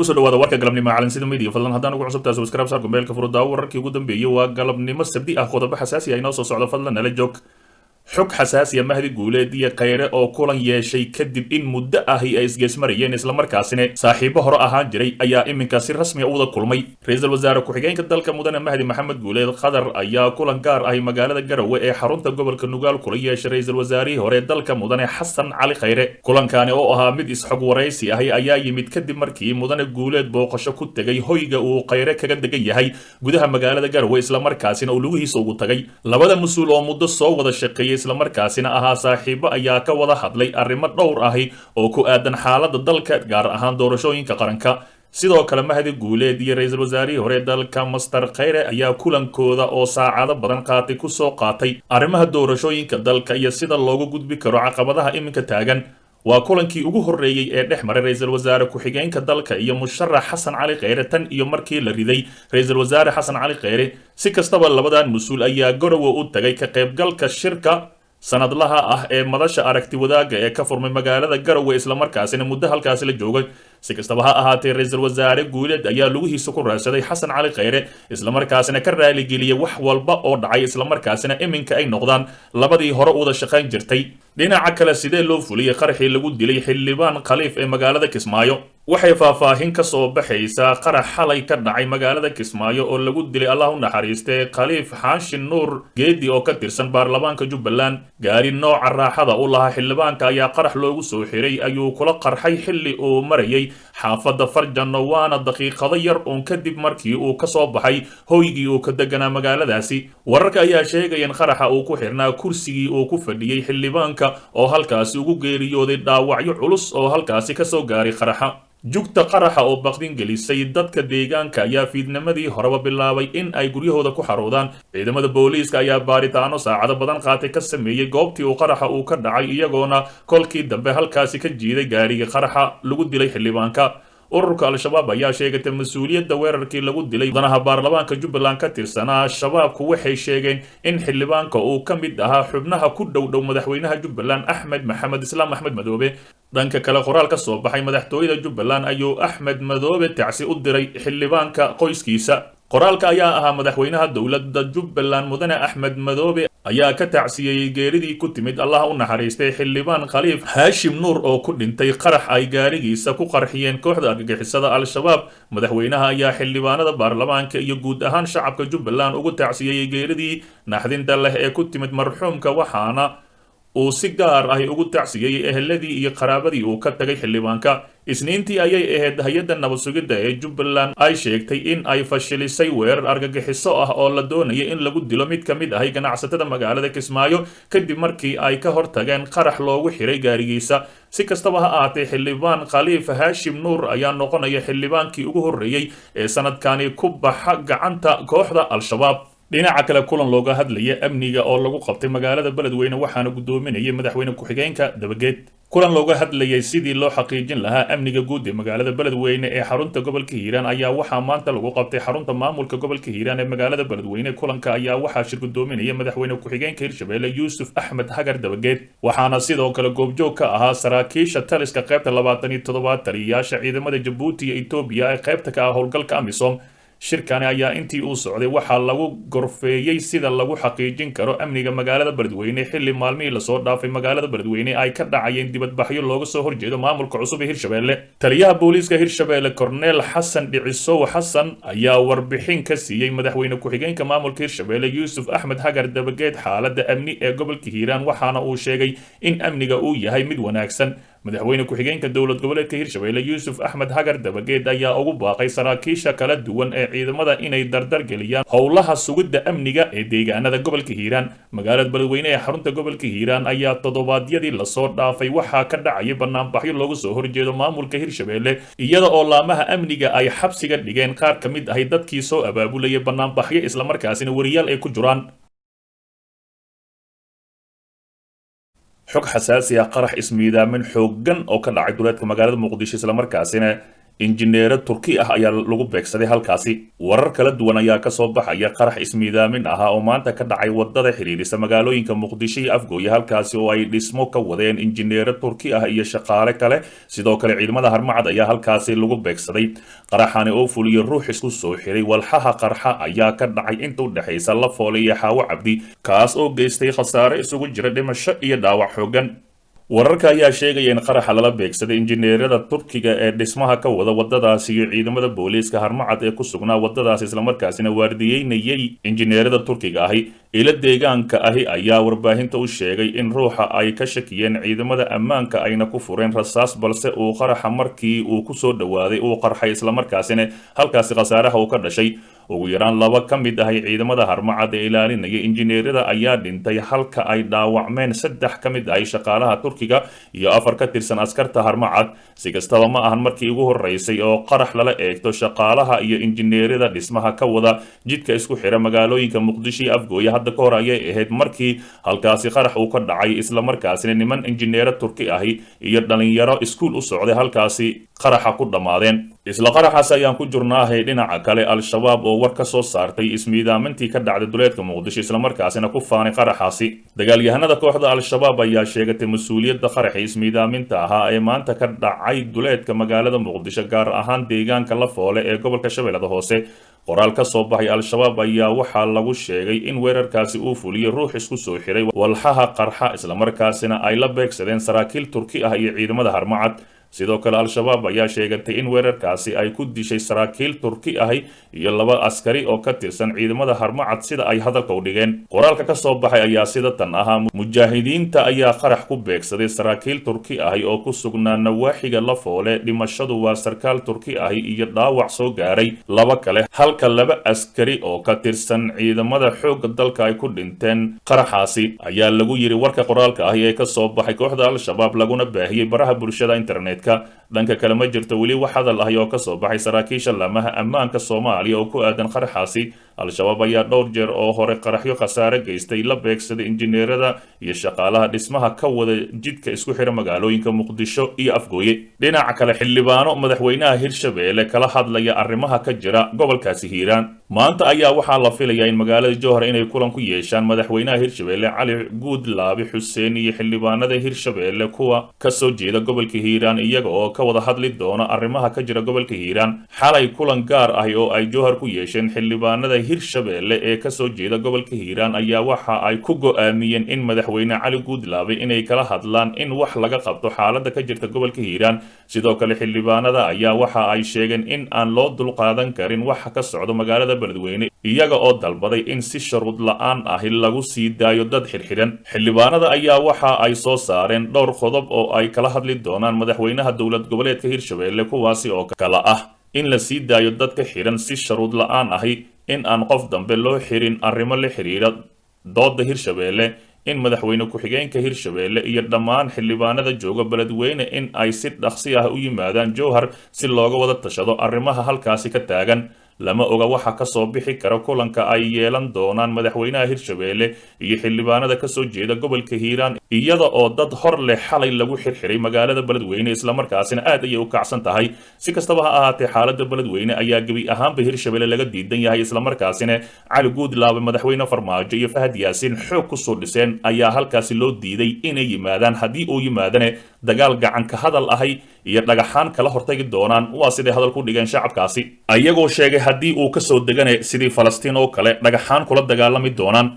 kusoo dhawaada warka galabnimo caalamsida media fadlan haddaan ugu cusubtahay subscribe saar gmailka furudda wararkii ugu dambeeyay waa galabnimo sabti ah qodobo xasaasi ah inoo soo socdo fadlan nala joog xog xasaasiya mahdi guuleed iyo khayre oo kulan yeeshay kadib in muddo ahi ay isgeesmarayeen islamarkaasina saaxiibo hore ahaan jiray ayaa iminka si rasmi ah u wada kulmay ra-iisul wasaare ku-xigeenka dalka mudane mahdi maxamed guuleed khadar ayaa kulan gaar ahi magaalada garowe ee xarunta gobolka nugaal kula yeeshay ra-iisul wasaarihii hore dalka mudane xasan cali khayre kulankani oo ahaa mid isxog waraysi ahi ayaa yimid kadib markii mudane guuleed booqasho ku tegay hoyga uu khayre kaga degan yahay gudaha magaalada garowe islamarkaasina uu lugihiisa ugu tagay labada mas-uul oo muddo soo wada shaqeeyay islamarkaasina ahaa saaxiibo ayaa ka wada hadlay arrimo dhowr ahi oo ku aadan xaaladda dalka gaar ahaan doorashooyinka qaranka sidoo kale mahdi guuleed iyo ra-iisul wasaarihii hore dalka master khayre ayaa kulankooda oo saacado badan qaatay kusoo qaatay arrimaha doorashooyinka dalka iyo sida loogu gudbi karo caqabadaha iminka taagan waa kulankii ugu horreeyey ee dhex maray ra-iisul wasaare ku-xigeenka dalka iyo musharax xasan cali khayre tan iyo markii la riday ra-iisul wasaare xasan cali khayre si kastaba labadan mas-uul ayaa garowe u tagay ka qaybgalka shirka sanadlaha ah ee madasha aragti wadaagga ee ka furmay magaalada garowe islamarkaasina muddo halkaasi la joogay si kastaba ha ahaatee ra-iisul wasaare guuleed ayaa lugihiisa ku raadsaday xasan cali khayre islamarkaasina ka raaligeliyay wax walba oo dhacay islamarkaasina iminka ay noqdaan labadii hore wada shaqayn jirtay dhinaca kale sidee loo fuliyey qaraxii lagu dilay xildhibaan khaliif ee magaalada kismaayo waxay faahfaahin ka soo baxaysaa qarax xalay ka dhacay magaalada kismaayo oo lagu dilay allah u naxariistay khaliif xaashin nuur geedi oo ka tirsan baarlamaanka jubbaland gaari nooca raaxada u lahaa xildhibaanka ayaa qarax loogu soo xiray ayuu kula qarxay xilli uu marayay xaafadda farjano waana daqiiqado yar uun kadib markii uu ka soo baxay hoygii uu ka deganaa magaaladaasi wararka ayaa sheegaya in qaraxa uu ku xirnaa kursigii uu ku fadhiyey xildhibaanka oo halkaasi ugu geeriyooday dhaawacyo culus oo halkaasi ka soo gaaray qaraxa jugta qaraxa oo baqdin gelisay dadka deegaanka ayaa fiidnimadii horeba bilaabay in ay guryahooda ku xaroodaan ciidamada booliiska ayaa baaritaano saacado badan qaatay ka sameeyey goobtii uu qaraxa uu ka dhacay iyagoona kolkii dambe halkaasi ka jiiday gaarigii qaraxa lagu dilay xildhibaanka ururka al-shabaab ayaa sheegatay mas-uuliyadda weerarkii lagu dilay mudanaha baarlamaanka jubbaland ka tirsanaa shabaabku waxay sheegeen in xildhibaanka uu ka mid ahaa xubnaha ku dhow madaxweynaha jubbaland axmed maxamed islaam axmed madoobe dhanka kale qoraal ka soo baxay madaxtooyada jubbaland ayuu axmed madoobe tacsi u diray xildhibaanka qoyskiisa qoraalka ayaa ahaa madaxweynaha dowladda jubbaland mudane axmed madoobe ayaa ka tacsiyeyey geeridii ku timid allah u naxariistay xildhibaan khaliif haashim nuur oo ku dhintay qarax ay gaarigiisa ku qarxiyeen kooxda argagixisada al-shabaab madaxweynaha ayaa xildhibaanada baarlamaanka iyo guud ahaan shacabka jubbaland ugu tacsiyeyey geeridii naxdinta leh ee ku timid marxuumka waxaana uu si gaar ahi ugu tacsiyey eheladii iyo qaraabadii uu ka tagay xildhibaanka isniintii ayay ahayd hay-adda nabad sugidda ee jubbaland ay sheegtay in ay fashilisay weerar argagixiso ah oo la doonaya in lagu dilo mid ka mid ahi ganacsatada magaalada kismaayo kadib markii ay ka hortageen qarax loogu xiray gaarigiisa si kastaba ha ahaatee xildhibaan khaliif haashim nuur ayaa noqonaya xildhibaankii ugu horreeyey ee sanadkani ku baxa gacanta kooxda al-shabaab dhinaca kale kulan looga hadlaya amniga oo lagu qabtay magaalada beledweyne waxaana guddoominayay madaxweyne ku-xigeenka dabageed kulan looga hadlayay sidii loo xaqiijin lahaa amniga guud ee magaalada beledweyne ee xarunta gobolka hiiraan ayaa waxaa maanta lagu qabtay xarunta maamulka gobolka hiiraan ee magaalada beledweyne kulanka ayaa waxaa shir guddoominaya madaxweyne ku-xigeenka hirshabelle yuusuf axmed hagar dabageed waxaana sidoo kale goobjoog ka ahaa saraakiisha taliska qaybta 27 taliyayaasha ciidamada jabuuti iyo etoobiya ee qaybta ka ah howlgalka amisom shirkani ayaa intii uu socday waxaa lagu gorfeeyey sida lagu xaqiijin karo amniga magaalada beledweyne xilli maalmihii lasoo dhaafay magaalada beledweyne ay ka dhacayeen dibadbaxyo looga soo horjeedo maamulka cusub ee hirshabelle taliyaha booliiska hirshabelle korneel xasan dhicisow xasan ayaa warbixin ka siiyey madaxweyne ku-xigeenka maamulka hirshabelle yuusuf axmed hagar dabageed xaaladda amni ee gobolka hiiraan waxaana uu sheegay in amniga uu yahay mid wanaagsan madaxweyne ku-xigeenka dowlad goboleedka hirshabelle yuusuf axmed hagar dabageed ayaa ugu baaqay saraakiisha kala duwan ee ciidamada inay dardar geliyaan howlaha sugidda amniga ee deegaanada gobolka hiiraan magaalada beledweyne ee xarunta gobolka hiiraan ayaa toddobaadyadii lasoo dhaafay waxaa ka dhacaya banaanbaxyo looga soo horjeedo maamulka hirshabelle iyada oo laamaha amniga ay xabsiga dhigeen qaar ka mid ahay dadkii soo abaabulaya banaanbaxyo islamarkaasina wariyaal ay ku jiraan xog xasaasi ah qarax ismiidaamin xooggan oo ka dhacay duleedka magaalada muqdisho islamarkaasina injineero turki ah ayaa lagu beegsaday halkaasi warar kala duwan ayaa kasoo baxaya qarax ismiidaamin ahaa oo maanta ka dhacay wadada xiriirisa magaalooyinka muqdisho iyo afgooye halkaasi oo ay dhismo ka wadeen injineero turki ah iyo shaqaale kale sidoo kale ciidamada harmacad ayaa halkaasi lagu beegsaday qaraxani oo fuliyo ruux isku soo xiray walxaha qarxa ayaa ka dhacay inta u dhexaysa Lafoole iyo Xaawo Cabdi kaas oo geystay khasaare isugu jira dhimasho iyo dhaawac xooggan wararka ayaa sheegaya in qaraxa lala beegsaday injineerada turkiga ee dhismaha ka wada wadadaasi iyo ciidamada booliiska harmacad ee ku sugnaa wadadaasi islamarkaasina waardiyeynayay injineerada turkiga ahi ila deegaanka ahi ayaa warbaahinta u sheegay in ruuxa ay ka shakiyeen ciidamada ammaanka ayna ku fureen rasaas balse uu qaraxa markii uu ku soo dhawaaday uu qarxay islamarkaasina halkaasi khasaaraha uu ka dhashay ugu yaraan 2 ka mid ah ciidamada harmacad ee ilaalinaya injineerada ayaa dhintay halka ay dhaawacmeen 3 ka mid ah shaqaalaha turkiga iyo 4 ka tirsan askarta harmacad si kastaba ma ahan markii ugu horeysay oo qarax lala eegto shaqaalaha iyo injineerada dhismaha ka wada jidka isku xira magaalooyinka muqdisho iyo afgooye hadda ka hor ayay ahayd markii halkaasi qarax uu ka dhacay islamarkaasina niman injineero turki ahi iyo dhalinyaro iskuul u socday halkaasi qaraxa ku dhamaadeen isla qaraxaas ayaan ku jirnaahay dhinaca kale al-shabaab oo war ka soo saartay ismiidaamintii ka dhacday duleedka muqdisho islamarkaasina ku faanay qaraxaasi dagaalyahanada kooxda al-shabaab ayaa sheegatay mas-uuliyadda qaraxii ismiidaaminta ahaa ee maanta ka dhacay duleedka magaalada muqdisho gaar ahaan deegaanka Lafoole ee gobolka Shabeellada Hoose qoraal ka soo baxay al-shabaab ayaa waxaa lagu sheegay in weerarkaasi uu fuliyay ruux isku soo xiray walxaha qarxa islamarkaasina ay la beegsadeen saraakiil turki ah iyo ciidamada harmacad sidoo kale al-shabaab ayaa sheegatay in weerarkaasi ay ku dishay saraakiil turki ahi iyo 2 askari oo ka tirsan ciidamada harmacad sida ay hadalka u dhigeen qoraalka ka soo baxay ayaa sida tan ahaa mujaahidiinta ayaa qarax ku beegsaday saraakiil turki ahi oo ku sugnaa nawaaxiga Lafoole dhimashadu waa sarkaal turki ahi iyo dhaawac soo gaaray 2 kale halka 2 askari oo ka tirsan ciidamada xoogga dalka ay ku dhinteen qaraxaasi ayaa lagu yiri warka qoraalka ahi ee ka soo baxay kooxda al-shabaab laguna baahiyay baraha bulshada internet dhanka kale ma jirto weli wax hadal ah oo ka soo baxay saraakiisha laamaha ammaanka Soomaaliya oo ku aadan qaraxaasi al-shabaab ayaa dhowr jeer oo hore qaraxyo khasaare geystay la beegsaday injineerada iyo shaqaalaha dhismaha ka wada jidka isku xira magaalooyinka muqdisho iyo afgooye dhinaca kale xildhibaano madaxweynaha Hirshabeelle kala hadlaya arrimaha ka jira gobolkaasi Hiiraan maanta ayaa waxaa la filayaa in magaalada Jowhar inay kulan ku yeeshaan madaxweynaha Hirshabeelle Cali Guudlaabe Xuseen iyo xildhibaanada Hirshabeelle kuwa ka soo jeeda gobolka Hiiraan iyaga oo ka wada hadli doona arrimaha ka jira gobolka Hiiraan xalay kulan gaar ah oo ay Jowhar ku yeesheen xildhibaanada Hirshabeelle ee ka soo jeeda gobolka Hiiraan ayaa waxa ay ku go'aamiyeen in madaxweyne Cali Guudlaabe inay kala hadlaan in wax laga qabto xaaladda ka jirta gobolka Hiiraan sidoo kale xildhibaanada ayaa waxa ay sheegeen in aan loo dulqaadan karin wax ka socdo magaalada Beledweyne iyaga oo dalbaday in si shuruud la'aan ah lagu sii daayo dad xirxiran xildhibaanada ayaa waxa ay soo saareen dhowr qodob oo ay kala hadli doonaan madaxweynaha dowlad goboleedka Hirshabeelle kuwaasi oo kala ah in la sii daayo dadka xiran si shuruud la'aan ah in aan qof dambe loo xirin arrimo la xiriira dooda Hirshabeelle in madaxweyne ku-xigeenka Hirshabeelle iyo dhammaan xildhibaanada jooga Beledweyne in ay si dhaqsi ah u yimaadaan Jowhar si looga wada tashado arrimaha halkaasi ka taagan lama oga waxa ka soo bixi kara kulanka ay yeelan doonaan madaxweynaha Hirshabeelle iyo xildhibaanada ka soo jeeda gobolka Hiiraan iyada oo dad hor leh xalay lagu xirxiray magaalada Beledweyne isla markaasina aad ay u kacsan tahay si kastaba ha ahaatee xaaladda Beledweyne ayaa gabi ahaanba Hirshabeelle laga diidan yahay isla markaasina Cali Guudlaabe madaxweyne Farmaajo iyo Fahad Yaasiin xoog ku soo dhiseen ayaa halkaasi loo diiday inay yimaadaan haddii uu yimaadane dagaal gacan ka hadal ahay iyo dhagaxaan kala hortagi doonaan waa sidii hadal ku dhigeen shacabkaasi ayagoo sheegay haddii uu ka soo degane sidii Falastiin oo kale dhagaxaan kula dagaalami doonaan